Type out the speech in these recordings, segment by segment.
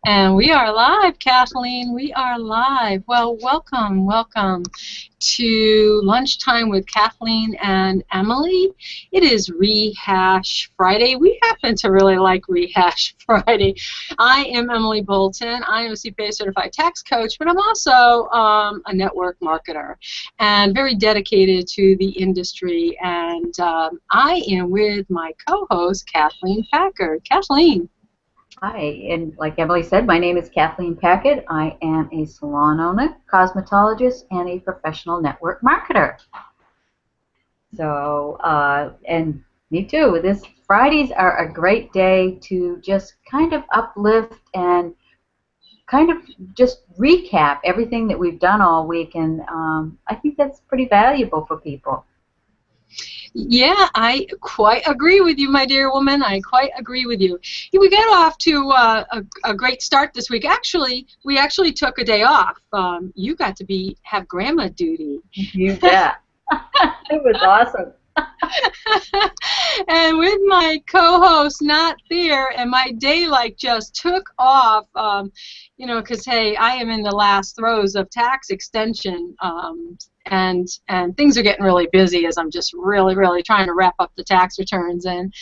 And we are live, Kathleen. We are live. Well, welcome to Lunchtime with Kathleen and Emily. It is Rehash Friday. We happen to really like Rehash Friday. I am Emily Bolton. I am a CPA certified tax coach, but I'm also a network marketer and very dedicated to the industry. And I am with my co-host, Kathleen Packard. Kathleen. Hi, and like Emily said, my name is Kathleen Packard. I am a salon owner, cosmetologist, and a professional network marketer. So, and me too. Fridays are a great day to just kind of uplift and kind of just recap everything that we've done all week, and I think that's pretty valuable for people. Yeah, I quite agree with you, my dear woman. I quite agree with you. Yeah, we got off to a great start this week. Actually, we actually took a day off. You got to have grandma duty. You bet. It was awesome. And with my co-host not there, and my day just took off, because hey, I am in the last throes of tax extension, and things are getting really busy as I'm just really trying to wrap up the tax returns and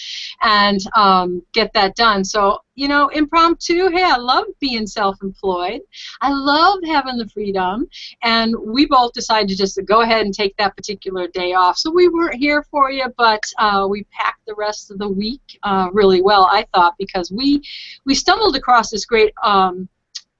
get that done. So impromptu. Hey, I love being self-employed. I love having the freedom, and we both decided to just go ahead and take that particular day off. So we weren't here for you, but we packed the rest of the week really well, I thought, because we stumbled across this great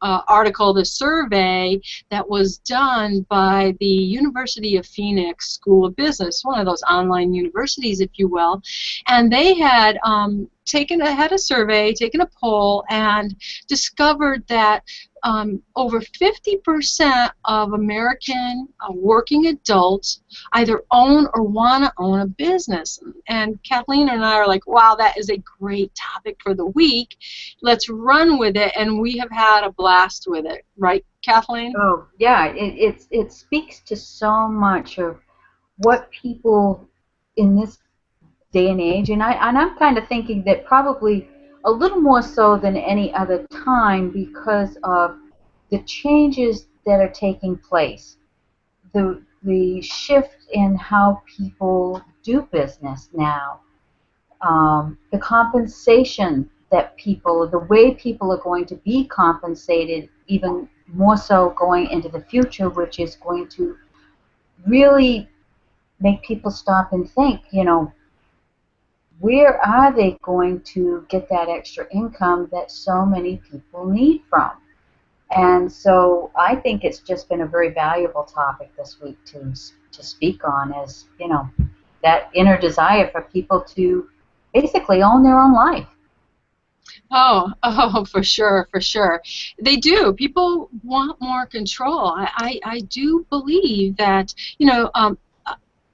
article, the survey that was done by the University of Phoenix School of Business, one of those online universities, if you will, and they had had a survey, taken a poll, and discovered that over 50% of American working adults either own or want to own a business. And Kathleen and I are like, wow, that is a great topic for the week. Let's run with it, and we have had a blast with it, right, Kathleen? Oh, yeah, it speaks to so much of what people in this day and age, and I'm kind of thinking that probably a little more so than any other time because of the changes that are taking place, the shift in how people do business now, the compensation that the way people are going to be compensated, even more so going into the future, which is going to really make people stop and think, where are they going to get that extra income that so many people need from? And so I think it's just been a very valuable topic this week to speak on, as that inner desire for people to basically own their own life. Oh, for sure. They do. People want more control. I do believe that,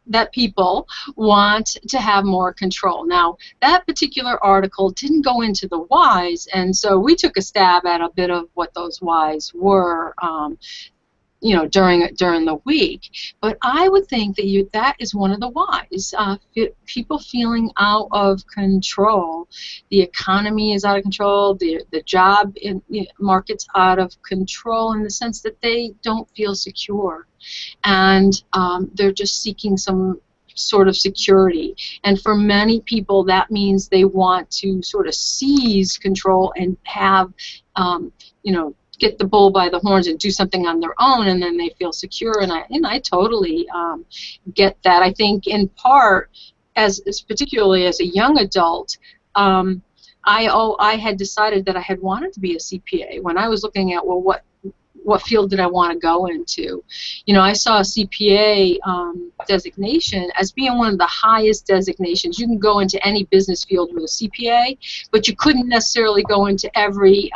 that people want to have more control. Now, that particular article didn't go into the whys, and so we took a stab at a bit of what those whys were, during the week. But I would think that that is one of the whys. People feeling out of control. The economy is out of control. The job market's out of control in the sense that they don't feel secure, and they're just seeking some sort of security. And for many people, that means they want to sort of seize control and have, get the bull by the horns and do something on their own, and then they feel secure. And I totally get that. I think in part, as particularly as a young adult, I had decided that I had wanted to be a CPA when I was looking at, well, what field did I want to go into? I saw a CPA designation as being one of the highest designations. You can go into any business field with a CPA, but you couldn't necessarily go into every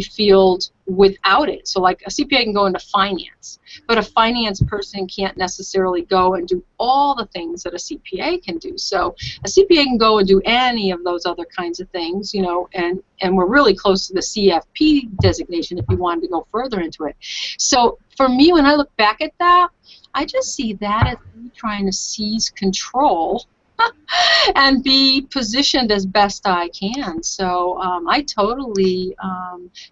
field without it. So like a CPA can go into finance, but a finance person can't necessarily go and do all the things that a CPA can do. So a CPA can go and do any of those other kinds of things, and we're really close to the CFP designation if you wanted to go further into it. So for me, when I look back at that, I just see that as me trying to seize control and be positioned as best I can. So I totally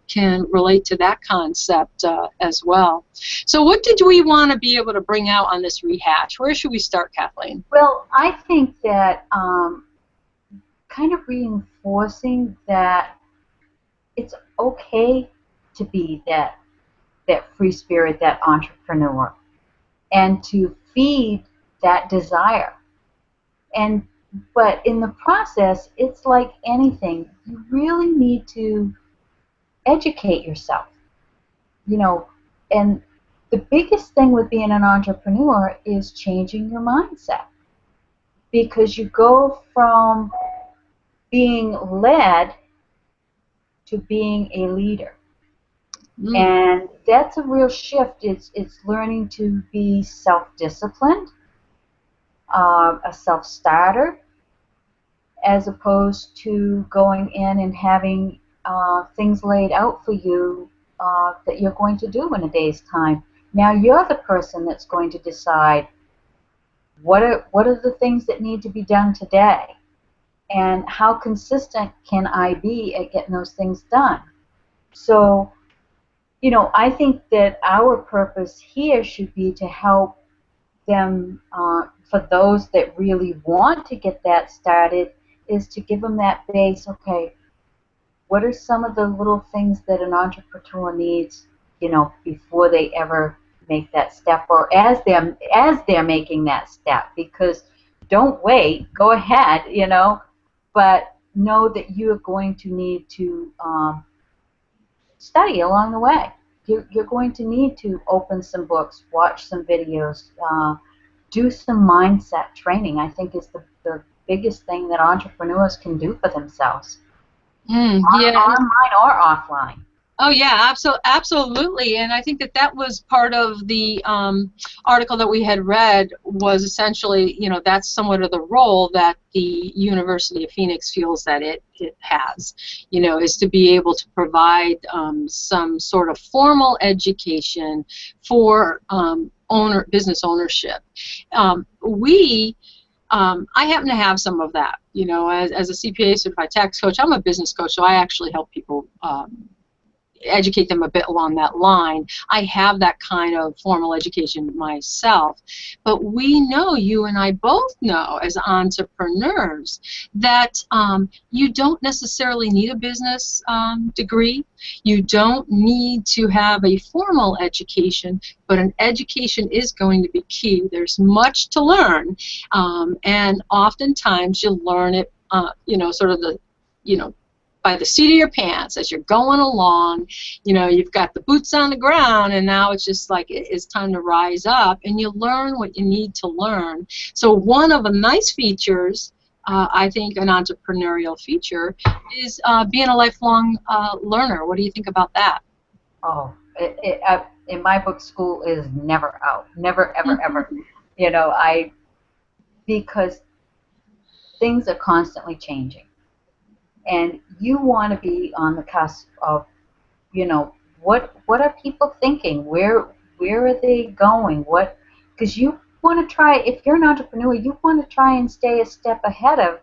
can relate to that concept as well. So what did we want to be able to bring out on this rehash? Where should we start, Kathleen? Well, I think that kind of reinforcing that it's okay to be that free spirit, that entrepreneur, and to feed that desire. And but in the process, it's like anything. You really need to educate yourself, you know. And the biggest thing with being an entrepreneur is changing your mindset, because you go from being led to being a leader. Mm. And that's a real shift. It's learning to be self-disciplined, a self-starter, as opposed to going in and having things laid out for you that you're going to do in a day's time. Now you're the person that's going to decide what are the things that need to be done today, and how consistent can I be at getting those things done. So, I think that our purpose here should be to help them, for those that really want to get that started, is to give them that base. Okay, what are some of the little things that an entrepreneur needs, before they ever make that step, or as they're making that step? Because don't wait, go ahead, but know that you are going to need to study along the way. You're going to need to open some books, watch some videos, do some mindset training. I think is the biggest thing that entrepreneurs can do for themselves, Yeah. online or offline. Oh yeah, absolutely, and I think that was part of the article that we had read, was essentially, that's somewhat of the role that the University of Phoenix feels that it has, is to be able to provide some sort of formal education for business ownership. I happen to have some of that, as a CPA certified tax coach. I'm a business coach, so I actually help people educate them a bit along that line. I have that kind of formal education myself, but we know, you and I both know as entrepreneurs, that you don't necessarily need a business degree. You don't need to have a formal education, but an education is going to be key. There's much to learn, and oftentimes you learn it, sort of by the seat of your pants as you're going along. You've got the boots on the ground, and now it's just like it's time to rise up, and you learn what you need to learn. So one of the nice features, I think an entrepreneurial feature, is being a lifelong learner. What do you think about that? Oh, in my book, school is never out, never, ever, ever. Because things are constantly changing, and you want to be on the cusp of, what are people thinking? Where are they going? Because you want to try, if you're an entrepreneur, you want to try and stay a step ahead of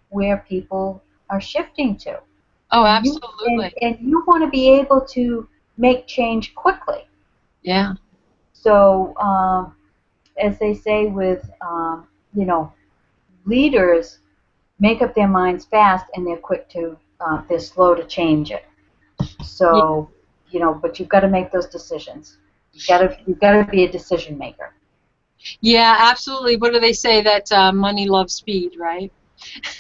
where people are shifting to. Oh, absolutely. And you want to be able to make change quickly. Yeah. So, as they say with, leaders make up their minds fast, and they're slow to change it. So, but you've got to make those decisions. You've got to be a decision maker. Yeah, absolutely. What do they say? That money loves speed, right?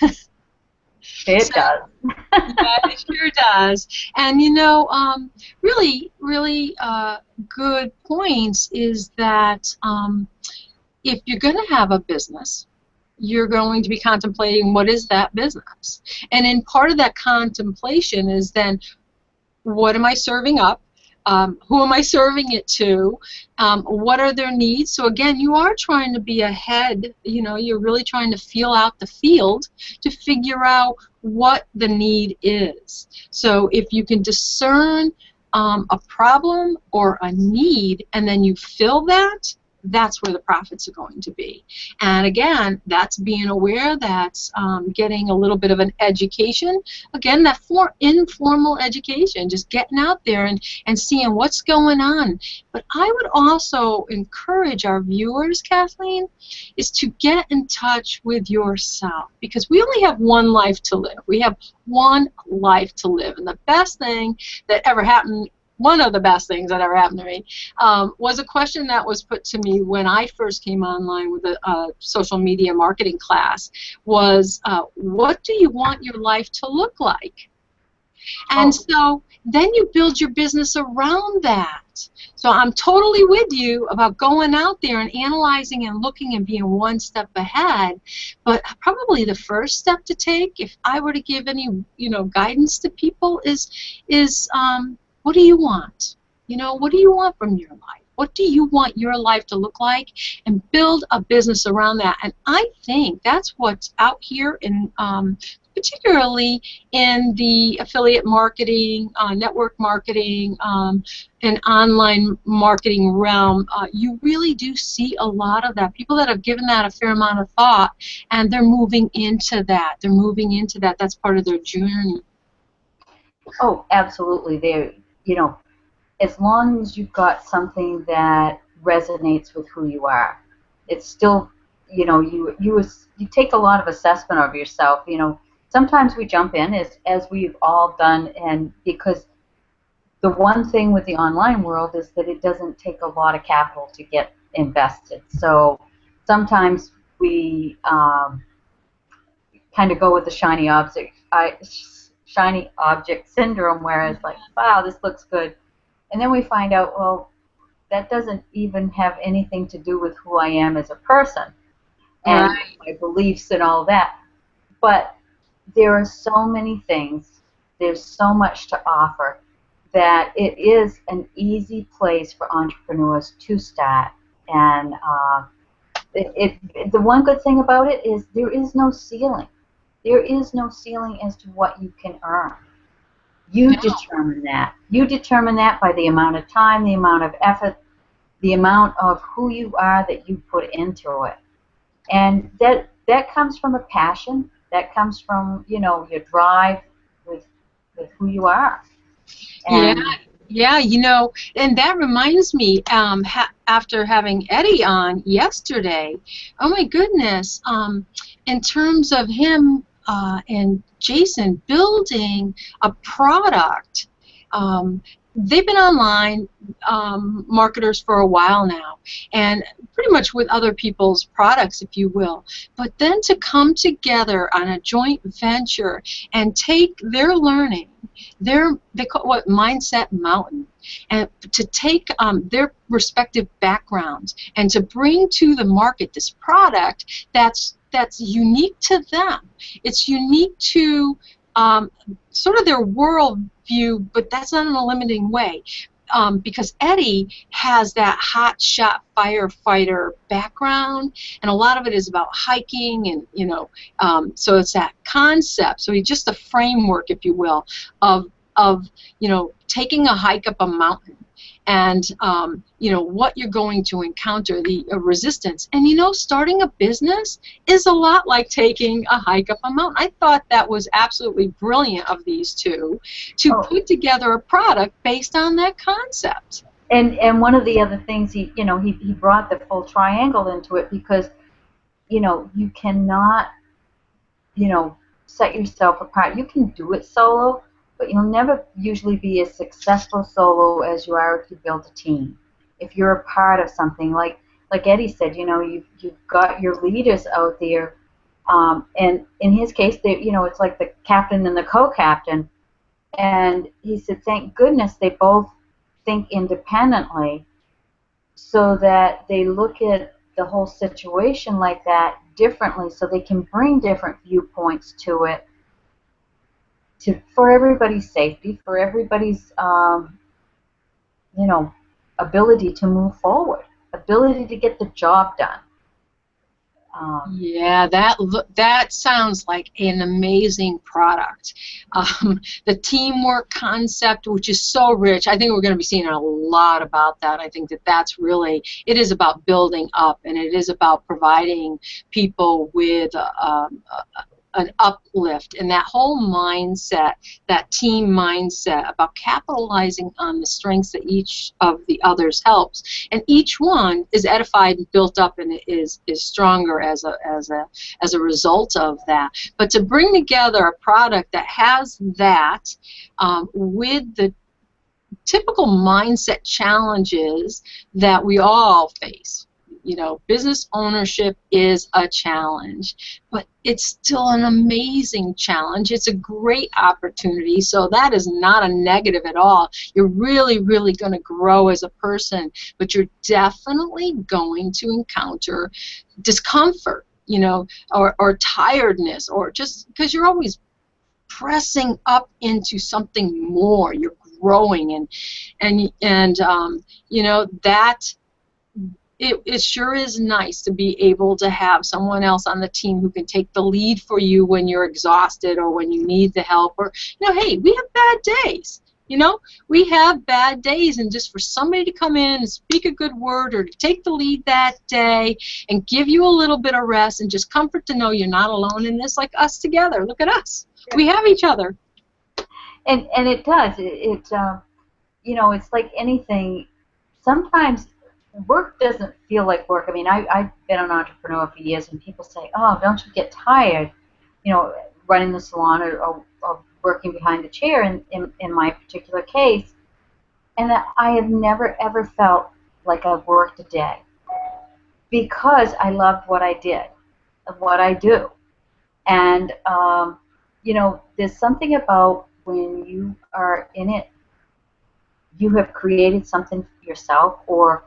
It does. Yeah, it sure does. And really, really good points is that if you're going to have a business, you're going to be contemplating, what is that business? And in part of that contemplation is then, what am I serving up? Who am I serving it to? What are their needs? So again, you are trying to be ahead. You're really trying to feel out the field to figure out what the need is. So if you can discern a problem or a need, and then you fill that, that's where the profits are going to be. And again, that's being aware, that's getting a little bit of an education. Again, that informal education, just getting out there and seeing what's going on. But I would also encourage our viewers, Kathleen, is to get in touch with yourself, because we only have one life to live. We have one life to live. And the best thing that ever happened, one of the best things that ever happened to me, was a question that was put to me when I first came online with a social media marketing class, was what do you want your life to look like? And so then you build your business around that. So I'm totally with you about going out there and analyzing and looking and being one step ahead. But probably the first step to take, if I were to give any guidance to people, is what do you want? What do you want from your life? What do you want your life to look like? And build a business around that. And I think that's what's out here in particularly in the affiliate marketing, network marketing, and online marketing realm. You really do see a lot of that. People that have given that a fair amount of thought, and they're moving into that. They're moving into that. That's part of their journey. Oh, absolutely. As long as you've got something that resonates with who you are, it's still, you take a lot of assessment of yourself. Sometimes we jump in, as we've all done, and because the one thing with the online world is that it doesn't take a lot of capital to get invested. So sometimes we kind of go with the shiny object syndrome, where it's like, wow, this looks good. And then we find out, well, that doesn't even have anything to do with who I am as a person and my beliefs and all that. But there are so many things, there's so much to offer, that it is an easy place for entrepreneurs to start. And the one good thing about it is there is no ceiling. There is no ceiling as to what you can earn. You determine that. You determine that by the amount of time, the amount of effort, the amount of who you are that you put into it. And that comes from a passion. That comes from, your drive with who you are. And Yeah, and that reminds me, after having Eddie on yesterday, oh my goodness, in terms of him and Jason building a product, they've been online marketers for a while now, and pretty much with other people's products, if you will. But then to come together on a joint venture and take their learning, they call what Mindset Mountain, and to take their respective backgrounds and to bring to the market this product that's unique to them. It's unique to sort of their world view, but that's not in a limiting way, because Eddie has that hot shot firefighter background, and a lot of it is about hiking, and so it's that concept. So he's just a framework, if you will, of taking a hike up a mountain, and what you're going to encounter, the resistance. And starting a business is a lot like taking a hike up a mountain. I thought that was absolutely brilliant of these two to put together a product based on that concept. And one of the other things, he brought the full triangle into it, because you cannot set yourself apart. You can do it solo, but you'll never usually be as successful solo as you are if you build a team. If you're a part of something, like Eddie said, you've got your leaders out there, and in his case, it's like the captain and the co-captain. And he said, thank goodness they both think independently, so that they look at the whole situation like that differently, so they can bring different viewpoints to it, for everybody's safety, for everybody's ability to move forward, ability to get the job done. Yeah, that sounds like an amazing product. The teamwork concept, which is so rich, I think we're going to be seeing a lot about that. I think that that's really, it is about building up, and it is about providing people with an uplift, and that whole mindset, that team mindset about capitalizing on the strengths that each of the others helps, and each one is edified and built up and is stronger as a result of that. But to bring together a product that has that with the typical mindset challenges that we all face. You know, business ownership is a challenge, but it's still an amazing challenge. It's a great opportunity, so that is not a negative at all. You're really, really going to grow as a person, but you're definitely going to encounter discomfort, you know, or tiredness, or just because you're always pressing up into something more. You're growing, and you know, that it sure is nice to be able to have someone else on the team who can take the lead for you when you're exhausted or when you need the help, or, you know, hey, we have bad days. You know, we have bad days, and just for somebody to come in and speak a good word or to take the lead that day and give you a little bit of rest and just comfort to know you're not alone in this, like us together. Look at us. We have each other. And it does. You know, it's like anything. Sometimes work doesn't feel like work. I mean, I've been an entrepreneur for years, and people say, "Oh, don't you get tired?" You know, running the salon or working behind a chair. In my particular case, and I have never ever felt like I've worked a day because I loved what I did, and what I do, and you know, there's something about when you are in it, you have created something for yourself, or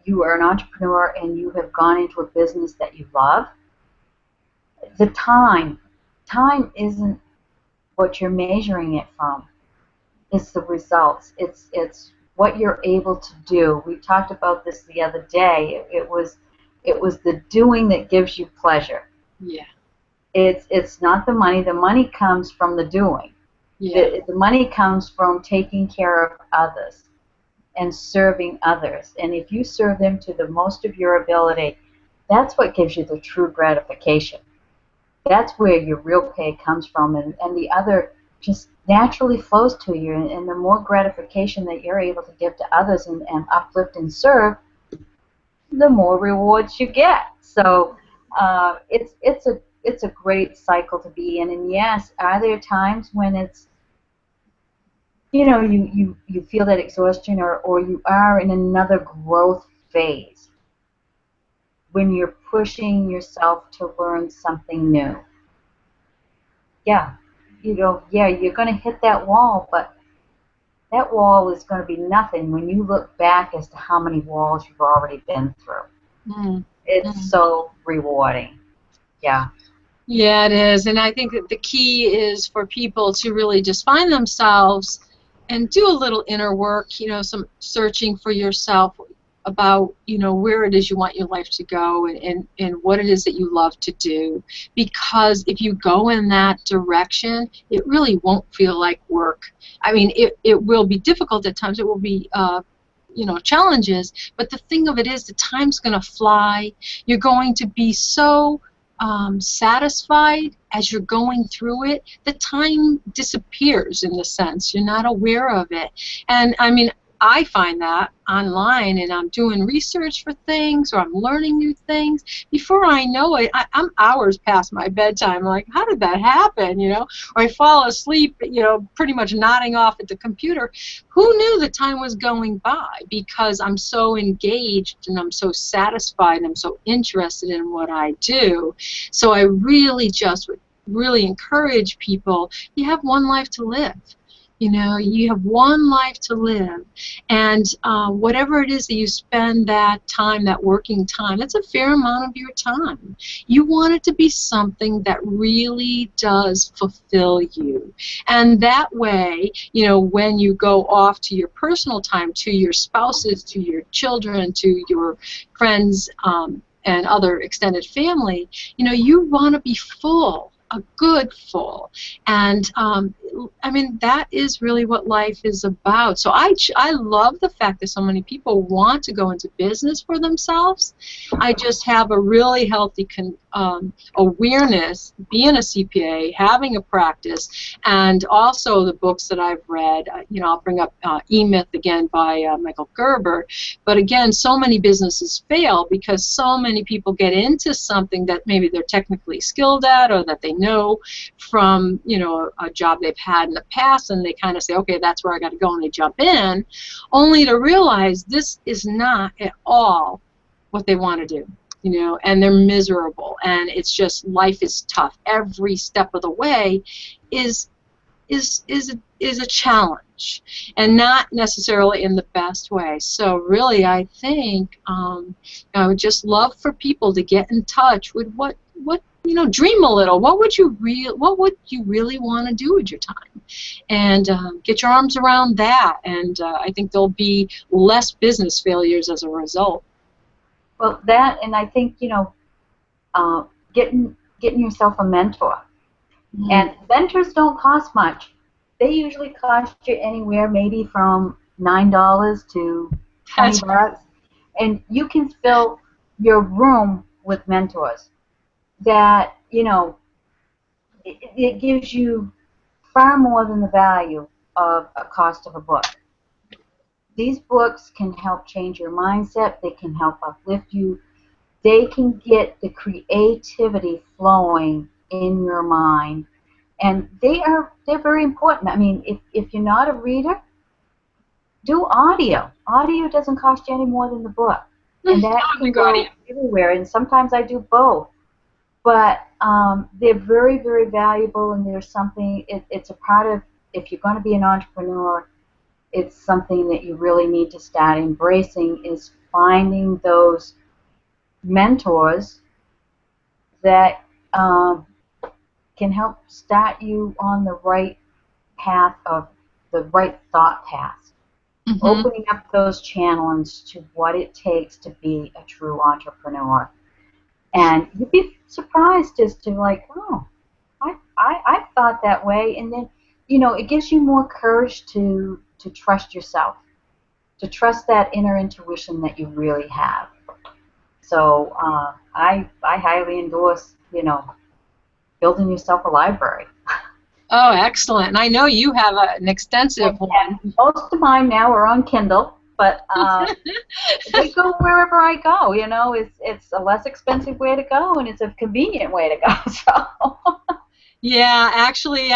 you are an entrepreneur and you have gone into a business that you love. The time isn't what you're measuring it from. It's the results. It's what you're able to do. We talked about this the other day. It was the doing that gives you pleasure. Yeah. It's not the money. The money comes from the doing. Yeah. The money comes from taking care of others and serving others. And if you serve them to the most of your ability, that's what gives you the true gratification. That's where your real pay comes from, and the other just naturally flows to you. And the more gratification that you're able to give to others and uplift and serve, the more rewards you get. So it's a great cycle to be in. And yes, are there times when it's, you know, you feel that exhaustion, or you are in another growth phase when you're pushing yourself to learn something new? Yeah, you know, yeah, you're going to hit that wall, but that wall is going to be nothing when you look back as to how many walls you've already been through. It's so rewarding. Yeah. Yeah, it is. And I think that the key is for people to really just find themselves and do a little inner work, you know, some searching for yourself about, you know, where it is you want your life to go, and what it is that you love to do. Because if you go in that direction, it really won't feel like work. I mean, it will be difficult at times. It will be you know, challenges, but the thing of it is the time's going to fly. You're going to be so satisfied as you're going through it. The time disappears, in the sense you're not aware of it. And I mean, I find that online, and I'm doing research for things, or I'm learning new things. Before I know it, I'm hours past my bedtime. I'm like, how did that happen? You know, or I fall asleep, you know, pretty much nodding off at the computer. Who knew the time was going by? Because I'm so engaged, and I'm so satisfied, and I'm so interested in what I do. So I really just would really encourage people, you have one life to live. You know, you have one life to live, and whatever it is that you spend that time, that working time, that's a fair amount of your time. You want it to be something that really does fulfill you. And that way, you know, when you go off to your personal time, to your spouses, to your children, to your friends, and other extended family, you know, you want to be full, a good full. And I mean, that is really what life is about. So I love the fact that so many people want to go into business for themselves. I just have a really healthy awareness, being a CPA, having a practice, and also the books that I've read. You know, I'll bring up E-Myth again by Michael Gerber. But again, so many businesses fail because so many people get into something that maybe they're technically skilled at, or that they know from, you know, a job they've had in the past, and they kind of say, okay, that's where I got to go, and they jump in, only to realize this is not at all what they want to do, you know, and they're miserable, and it's just, life is tough. Every step of the way is a challenge, and not necessarily in the best way. So really, I think I would just love for people to get in touch with what you know, dream a little. What would you really want to do with your time, and get your arms around that. And I think there'll be less business failures as a result. Well, that, and I think, you know, getting yourself a mentor. Mm-hmm. And mentors don't cost much. They usually cost you anywhere maybe from $9 to $20, and you can fill your room with mentors. That, you know, it gives you far more than the value of a cost of a book. These books can help change your mindset. They can help uplift you. They can get the creativity flowing in your mind, and they're very important. I mean, if you're not a reader, do audio. Audio doesn't cost you any more than the book, and that can go everywhere. And sometimes I do both. But they're very, very valuable, and there's something, it's a part of, if you're going to be an entrepreneur, it's something that you really need to start embracing, is finding those mentors that can help start you on the right path, of the right thought path. Mm-hmm. Opening up those channels to what it takes to be a true entrepreneur. And you'd be surprised as to, like, oh, I've thought that way. And then, you know, it gives you more courage to trust yourself, to trust that inner intuition that you really have. So I highly endorse, you know, building yourself a library. Oh, excellent. And I know you have an extensive one. Most of mine now are on Kindle. But they go wherever I go, you know. It's a less expensive way to go, and it's a convenient way to go. So. Yeah, actually,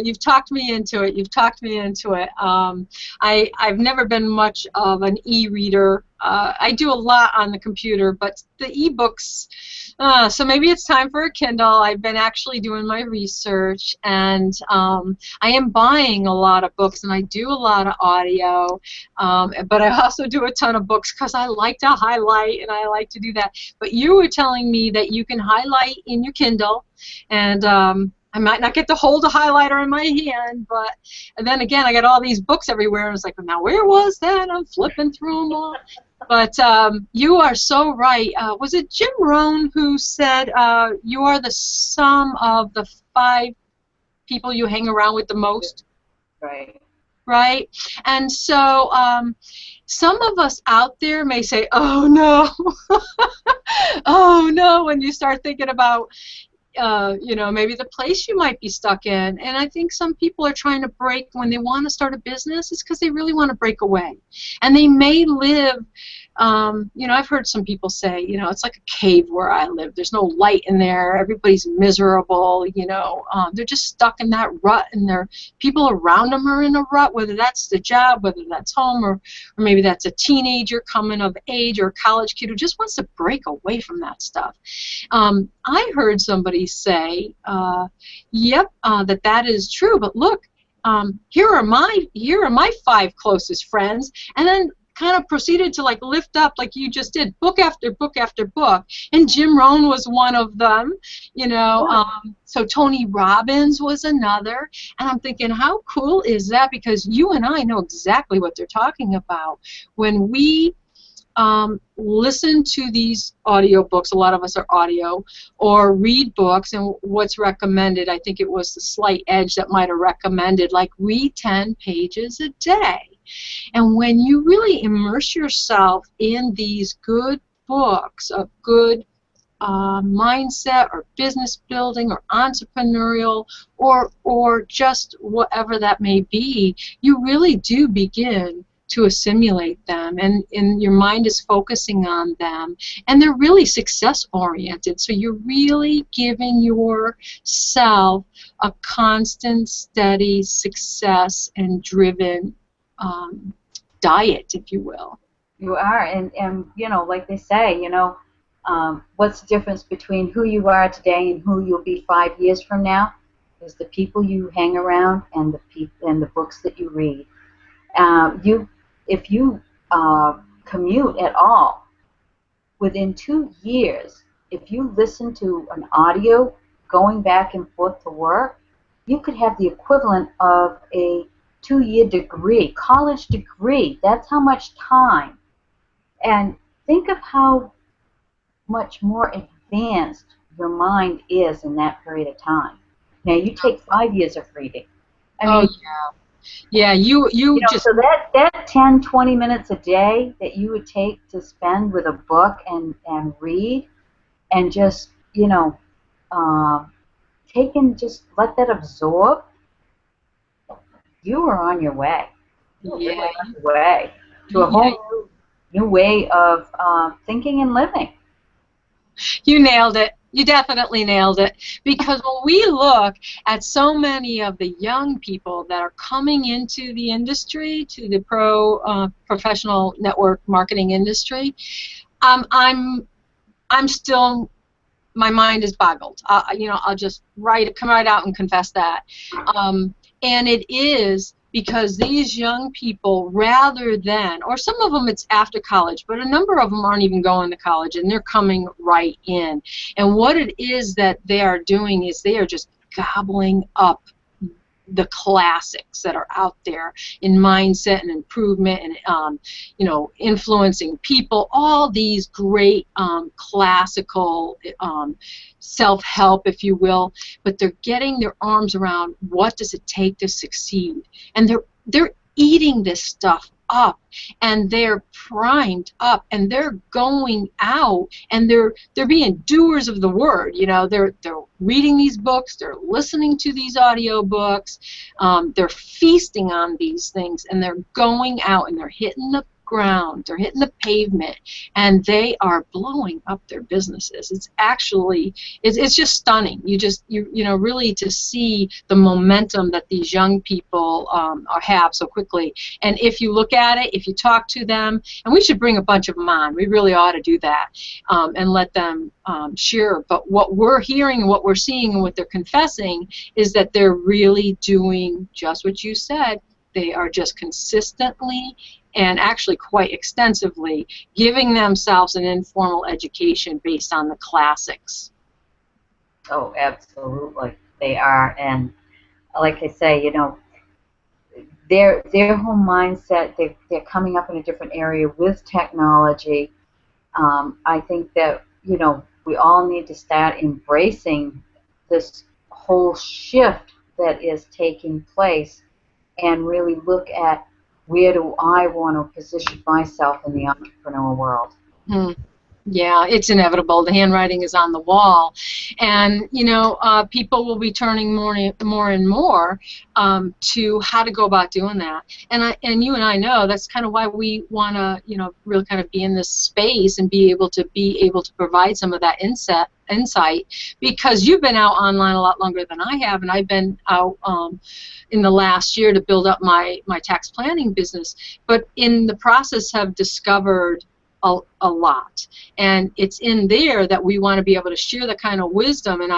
you've talked me into it. You've talked me into it. I've never been much of an e-reader. I do a lot on the computer, but the e-books, so maybe it's time for a Kindle. I've been actually doing my research, and I am buying a lot of books, and I do a lot of audio, but I also do a ton of books because I like to highlight, and I like to do that. But you were telling me that you can highlight in your Kindle, and I might not get to hold a highlighter in my hand, but and then again, I got all these books everywhere, and it's like, now where was that? I'm flipping through them all. But you are so right. Was it Jim Rohn who said you are the sum of the 5 people you hang around with the most? Right. Right? And so some of us out there may say, oh, no. Oh, no, when you start thinking about you know, maybe the place you might be stuck in. And I think some people are trying to break, when they want to start a business, it's because they really want to break away. And they may live, you know, I've heard some people say, you know, it's like a cave where I live. There's no light in there. Everybody's miserable, you know. They're just stuck in that rut, and their people around them are in a rut, whether that's the job, whether that's home, or maybe that's a teenager coming of age, or a college kid who just wants to break away from that stuff. I heard somebody say, yep, that is true, but look, here are my 5 closest friends, and then kind of proceeded to like lift up, like you just did, book after book after book, and Jim Rohn was one of them, you know. So Tony Robbins was another, and I'm thinking, how cool is that? Because you and I know exactly what they're talking about. When we listen to these audiobooks. A lot of us are audio, or read books. And what's recommended, I think it was the Slight Edge that might have recommended, like, read 10 pages a day. And when you really immerse yourself in these good books of good mindset or business building or entrepreneurial or just whatever that may be, you really do begin to assimilate them, and your mind is focusing on them, and they're really success oriented. So you're really giving yourself a constant, steady success and driven diet, if you will. You are, and you know, like they say, you know, what's the difference between who you are today and who you'll be 5 years from now? Is the people you hang around and the books that you read. If you commute at all, within 2 years, if you listen to an audio going back and forth to work, you could have the equivalent of a 2-year degree, college degree. That's how much time. And think of how much more advanced your mind is in that period of time. Now, you take 5 years of reading. I mean, yeah, you know, just... so that 10, 20 minutes a day that you would take to spend with a book and read and just, you know, take and just let that absorb, you are on your way. You're on your way to a whole new way of thinking and living. You nailed it. You definitely nailed it. Because when we look at so many of the young people that are coming into the industry, to the professional network marketing industry, I'm still, my mind is boggled. You know, I'll just come right out and confess that. And it is because these young people, rather than, or some of them it's after college, but a number of them aren't even going to college, and they're coming right in. And what it is that they are doing is they are just gobbling up the classics that are out there in mindset and improvement and you know, influencing people, all these great classical self-help, if you will, but they're getting their arms around what does it take to succeed, and they're eating this stuff up, and they're primed up, and they're going out, and they're being doers of the word. You know, they're reading these books, they're listening to these audio books, they're feasting on these things, and they're going out and they're hitting the ground, they're hitting the pavement, and they are blowing up their businesses. It's actually, it's just stunning. You know, really to see the momentum that these young people have so quickly. And if you look at it, if you talk to them, and we should bring a bunch of them on, we really ought to do that, and let them share. But what we're hearing and what we're seeing and what they're confessing is that they're really doing just what you said. They are just consistently and actually quite extensively giving themselves an informal education based on the classics. Oh, absolutely. They are. And like I say, you know, their whole mindset, they're coming up in a different area with technology. I think that, you know, we all need to start embracing this whole shift that is taking place and really look at, where do I want to position myself in the entrepreneurial world? Yeah, it's inevitable. The handwriting is on the wall, and you know, people will be turning more and more to how to go about doing that. And you and I know that's kind of why we want to, you know, really kind of be in this space and be able to provide some of that insight, because you've been out online a lot longer than I have, and I've been out in the last year to build up my tax planning business. But in the process, have discovered a lot. And it's in there that we want to be able to share the kind of wisdom, and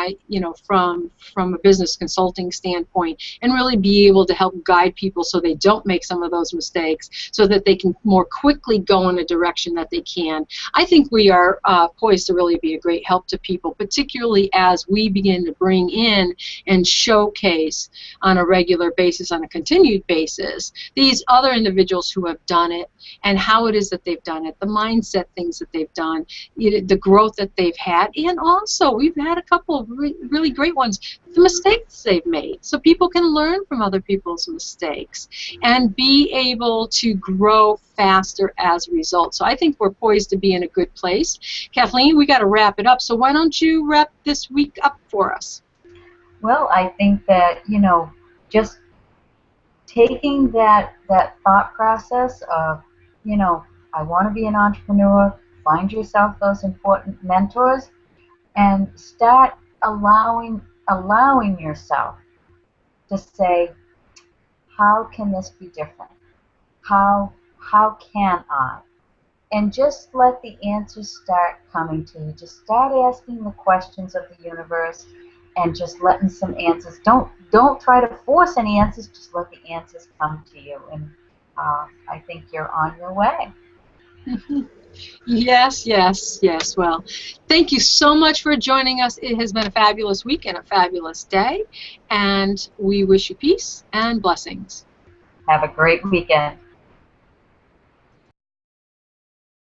from a business consulting standpoint, and really be able to help guide people so they don't make some of those mistakes, so that they can more quickly go in a direction that they can. I think we are poised to really be a great help to people, particularly as we begin to bring in and showcase on a regular basis, on a continued basis, these other individuals who have done it and how it is that they've done it, the mindset things that they've done, the growth that they've had, and also we've had a couple of really great ones, the mistakes they've made, so people can learn from other people's mistakes and be able to grow faster as a result. So I think we're poised to be in a good place. Kathleen, we got to wrap it up, so why don't you wrap this week up for us? Well, I think that, just taking that thought process of, I want to be an entrepreneur, find yourself those important mentors, and start allowing yourself to say, how can this be different? How can I? And just let the answers start coming to you. Just start asking the questions of the universe and just letting some answers. Don't try to force any answers. Just let the answers come to you. And I think you're on your way. Yes, yes, yes. Well, thank you so much for joining us. It has been a fabulous week and a fabulous day, and we wish you peace and blessings. Have a great weekend.